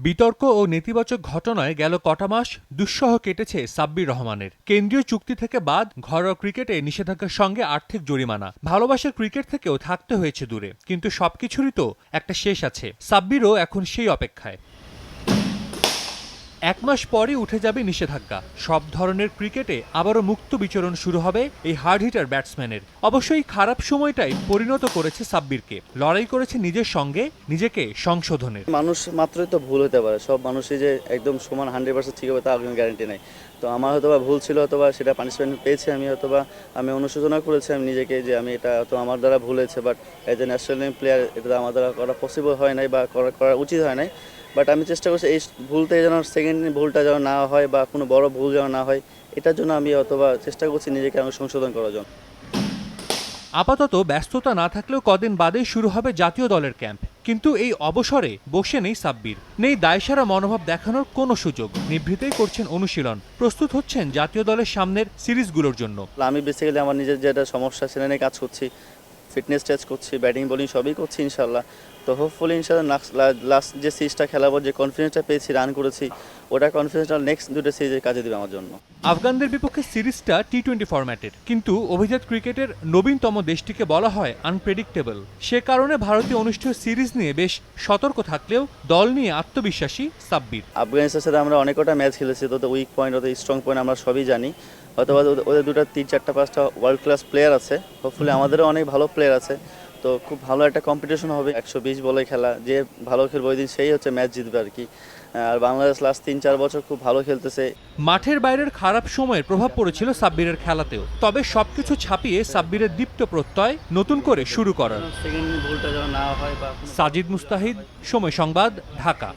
বিতর্ক ও নেতিবাচক ঘটনায় গেল কটা মাস দুঃসহ কেটেছে সাব্বির রহমানের। কেন্দ্রীয় চুক্তি থেকে বাদ, ঘরোয়া ক্রিকেটে নিষেধাজ্ঞার সঙ্গে আর্থিক জরিমানা, ভালোবাসার ক্রিকেট থেকেও থাকতে হয়েছে দূরে। কিন্তু সবকিছুরই তো একটা শেষ আছে। সাব্বিরও এখন সেই অপেক্ষায়। 1 মাস পরই উঠে যাবে নিষেধাজ্ঞা। সব ধরনের ক্রিকেটে আবারও মুক্ত বিচরণ শুরু হবে এই হার্ড হিটার ব্যাটসম্যানের। অবশ্যই খারাপ সময়টাই পরিণত করেছে সাব্বিরকে। লড়াই করেছে নিজের সঙ্গে, নিজেকে সংশোধনের। মানুষ মাত্রই তো ভুল হতে পারে। সব মানুষই যে একদম সমান 100% ঠিক হবে তার কোনো গ্যারান্টি নাই। তো আমার হয়তোবা ভুল ছিল, হয়তোবা সেটা পানিশমেন্ট পেয়েছি আমি, হয়তোবা আমি অনুশোচনা করেছি আমি নিজেকে যে আমি এটা তো আমার দ্বারা ভুল হয়েছে, but as a national player এটা আমার দ্বারা করা পসিবল হয় নাই বা করা উচিত হয় নাই। বাট আমি চেষ্টা করছি এই ভুল থেকে যেন সেকেন্ড ভুলটা যেন না হয় বা কোনো বড় ভুল যেন না হয়, এটার জন্য আমি অথবা চেষ্টা করছি নিজেকে আমি সংশোধন করার জন্য। আপাতত ব্যস্ততা না থাকলেও কদিন বাদেই শুরু হবে জাতীয় দলের ক্যাম্প। কিন্তু এই অবসরে বসে নেই সাব্বির, নেই দায়সারা মনোভাব দেখানোর কোনো সুযোগ। নিভৃতেই করছেন অনুশীলন, প্রস্তুত হচ্ছেন জাতীয় দলের সামনের সিরিজগুলোর জন্য। আমি বেসিক্যালি আমার নিজের যেটা সমস্যা সেটা নিয়ে কাজ করছি, ফিটনেস টেস্ট করছি, ব্যাটিং বোলিং সবই করছি ইনশাল্লাহ। তো হোপফুলি ইনশাল্লাহ লাস্ট যে সিরিজটা খেলাবো, যে কনফিডেন্সটা পেয়েছি, রান করেছি, ওটা কনফিডেন্সটা নেক্সট দুটো সিরিজে কাজে দেবে আমার জন্য। আফগানদের বিপক্ষে সিরিজটা টি-20 ফরম্যাটের, কিন্তু অভিজাত ক্রিকেটের নবীনতম দেশটিকে বলা হয় আনপ্রেডিক্টেবল। সে কারণে ভারতীয় অনুষ্ঠেয় সিরিজ নিয়ে বেশ সতর্ক থাকলেও দল নিয়ে আত্মবিশ্বাসী সাব্বির। আফগানিস্তানের সাথে আমরা অনেক কটা ম্যাচ খেলেছি, তো উইক পয়েন্ট, ওদের স্ট্রং পয়েন্ট আমরা সবই জানি। হয়তো ওদের 2টা 3 4টা 5টা ওয়ার্ল্ড ক্লাস প্লেয়ার আছে, হোপফুলি আমাদেরও অনেক ভালো প্লেয়ার আছে। তো খুব ভালো একটা কম্পিটিশন হবে। 120 বলে খেলা, যে ভালো খেলবে ওই দিন সেই হচ্ছে ম্যাচ জিতবে আর কি। আর বাংলাদেশ লাস্ট 3-4 বছর খুব ভালো খেলতেছে। মাঠের বাইরের খারাপ সময়ের প্রভাব পড়েছিল সাব্বিরের খেলাতেও, তবে সবকিছু ছাপিয়ে সাব্বিরের দীপ্ত প্রত্যয় নতুন করে শুরু করার। সেকেন্ড ভুলটা যেন না হয় বা সাজিদ মুস্তাহিদ, সময় সংবাদ, ঢাকা।